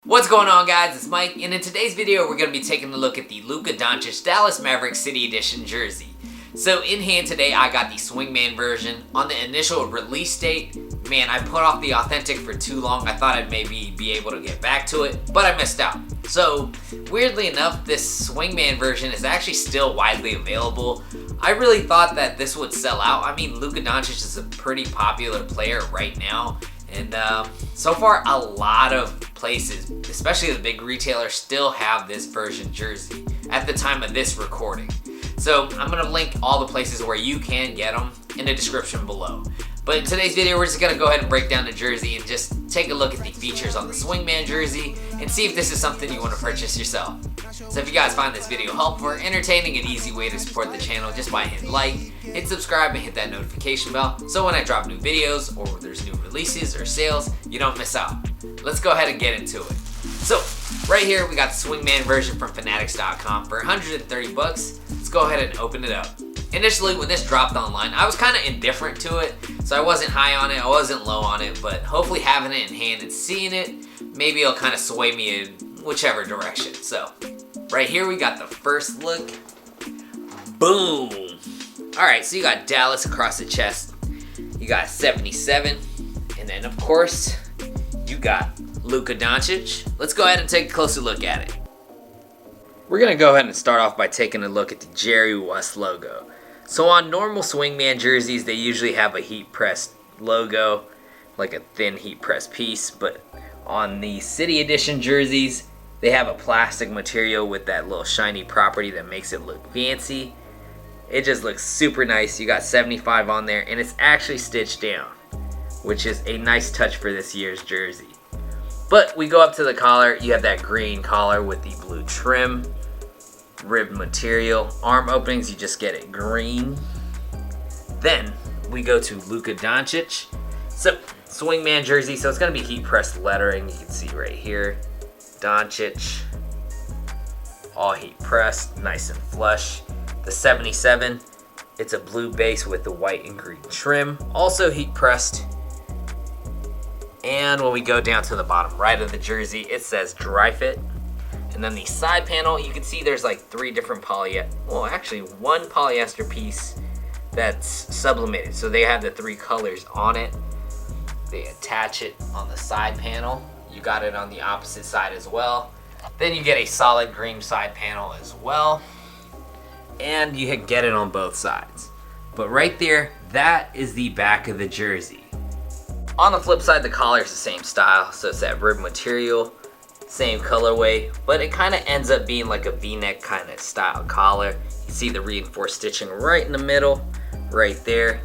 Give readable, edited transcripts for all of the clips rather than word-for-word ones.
What's going on, guys? It's Mike, and in today's video we're going to be taking a look at the Luka Doncic Dallas Mavericks City Edition jersey. So in hand today I got the Swingman version. On the initial release date, man, I put off the authentic for too long. I thought I'd maybe be able to get back to it, but I missed out. So weirdly enough, this Swingman version is actually still widely available. I really thought that this would sell out. I mean, Luka Doncic is a pretty popular player right now. And so far, a lot of places, especially the big retailers, still have this version jersey at the time of this recording. So I'm going to link all the places where you can get them in the description below. But in today's video, we're just going to go ahead and break down the jersey and just take a look at the features on the Swingman jersey and see if this is something you want to purchase yourself. So if you guys find this video helpful or entertaining, an easy way to support the channel just by hitting like, hit subscribe, and hit that notification bell so when I drop new videos or there's new releases or sales, you don't miss out. Let's go ahead and get into it. So right here we got the Swingman version from Fanatics.com for 130 bucks. Let's go ahead and open it up. Initially, when this dropped online, I was kind of indifferent to it, so I wasn't high on it, I wasn't low on it, but hopefully having it in hand and seeing it, maybe it'll kind of sway me in whichever direction. So right here we got the first look. Boom! Alright, so you got Dallas across the chest, you got 77, and then of course, you got Luka Doncic. Let's go ahead and take a closer look at it. We're going to go ahead and start off by taking a look at the Jerry West logo. So on normal Swingman jerseys, they usually have a heat pressed logo, like a thin heat pressed piece, but on the City Edition jerseys, they have a plastic material with that little shiny property that makes it look fancy. It just looks super nice. You got 75 on there, and it's actually stitched down, which is a nice touch for this year's jersey. But we go up to the collar. You have that green collar with the blue trim, ribbed material. Arm openings, you just get it green. Then we go to Luka Doncic. So Swingman jersey, so it's going to be heat pressed lettering. You can see right here, Doncic, all heat pressed, nice and flush. The 77, it's a blue base with the white and green trim, also heat pressed. And when we go down to the bottom right of the jersey, it says dry fit. And then the side panel, you can see there's like three different one polyester piece that's sublimated. So they have the three colors on it. They attach it on the side panel. You got it on the opposite side as well. Then you get a solid green side panel as well. And you get it on both sides. But right there, that is the back of the jersey. On the flip side, the collar is the same style. So it's that rib material. Same colorway, but it kind of ends up being like a V-neck kind of style collar. You see the reinforced stitching right in the middle, right there.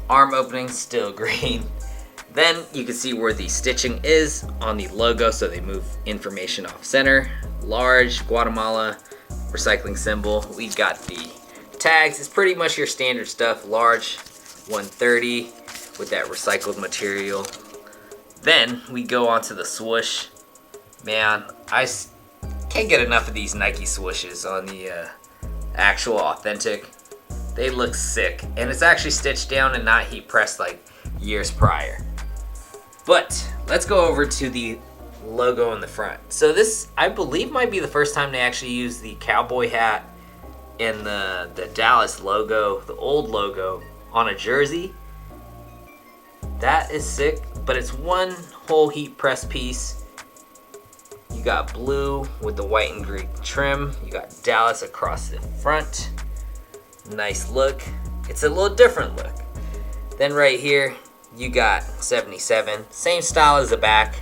Arm opening, still green. Then you can see where the stitching is on the logo, so they move information off center. Large, Guatemala, recycling symbol. We've got the tags. It's pretty much your standard stuff. Large, 130 with that recycled material. Then we go on to the swoosh. Man, I can't get enough of these Nike swooshes on the actual authentic. They look sick. And it's actually stitched down and not heat pressed like years prior. But let's go over to the logo in the front. So this, I believe, might be the first time they actually use the cowboy hat and the Dallas logo, the old logo, on a jersey. That is sick, but it's one whole heat press piece. You got blue with the white and green trim. You got Dallas across the front. Nice look. It's a little different look. Then right here, you got 77. Same style as the back.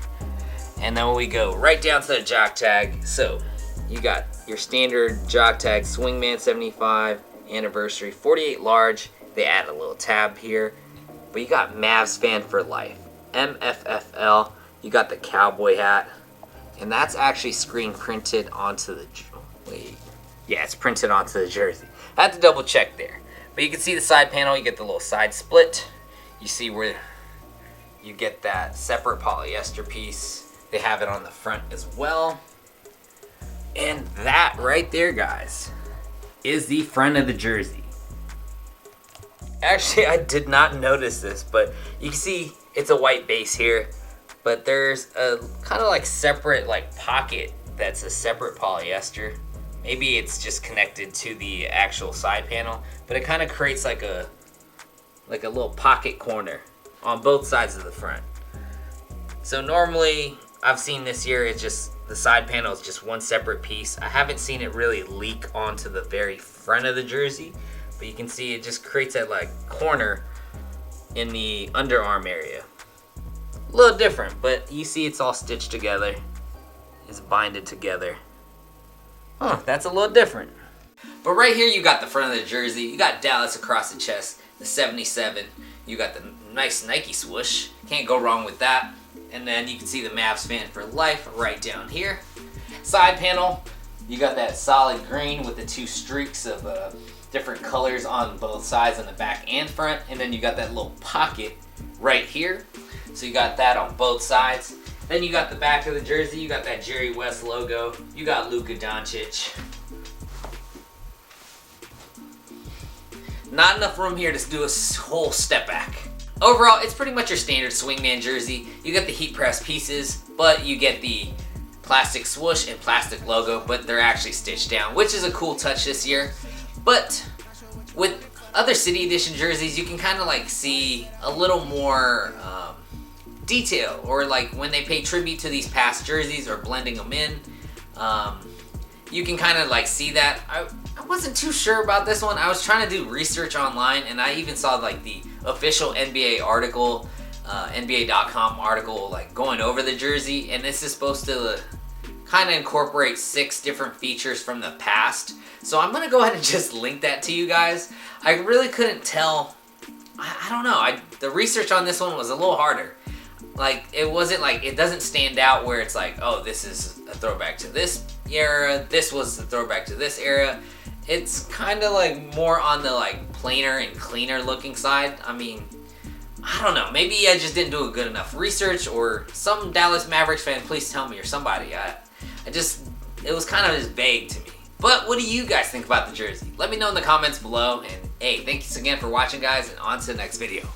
And then we go right down to the Jock Tag. So you got your standard Jock Tag Swingman 75 anniversary 48 large. They add a little tab here. But you got Mavs fan for life. MFFL. You got the cowboy hat. And that's actually screen printed onto the, it's printed onto the jersey. I had to double check there. But you can see the side panel, you get the little side split. You see where you get that separate polyester piece. They have it on the front as well. And that right there, guys, is the front of the jersey. Actually, I did not notice this, but you can see it's a white base here but there's a kind of like separate like pocket that's a separate polyester. Maybe it's just connected to the actual side panel, but it kind of creates like a little pocket corner on both sides of the front. So normally I've seen this year it's just the side panel is just one separate piece. I haven't seen it really leak onto the very front of the jersey, but you can see it just creates that like corner in the underarm area. A little different, but you see it's all stitched together. It's binded together. Huh, that's a little different. But right here you got the front of the jersey. You got Dallas across the chest, the 77. You got the nice Nike swoosh. Can't go wrong with that. And then you can see the Mavs fan for life right down here. Side panel, you got that solid green with the two streaks of different colors on both sides, on the back and front. And then you got that little pocket right here. So you got that on both sides. Then you got the back of the jersey. You got that Jerry West logo. You got Luka Doncic. Not enough room here to do a whole step back. Overall, it's pretty much your standard Swingman jersey. You get the heat press pieces, but you get the plastic swoosh and plastic logo, but they're actually stitched down, which is a cool touch this year. But with other City Edition jerseys, you can kind of like see a little more detail, or like when they pay tribute to these past jerseys or blending them in, you can kind of like see that. I wasn't too sure about this one. I was trying to do research online, and I even saw like the official NBA article, NBA.com article, like going over the jersey, and this is supposed to kind of incorporate 6 different features from the past. So I'm gonna go ahead and just link that to you guys. I really couldn't tell. I don't know. The research on this one was a little harder. Like, it wasn't like, it doesn't stand out where it's like, oh, this is a throwback to this era, this was the throwback to this era. It's kind of like more on the like plainer and cleaner looking side. I mean, I don't know, maybe I just didn't do a good enough research, or some Dallas Mavericks fan, please tell me, or somebody. It was kind of just vague to me. But what do you guys think about the jersey? Let me know in the comments below, and hey, thanks again for watching, guys, and on to the next video.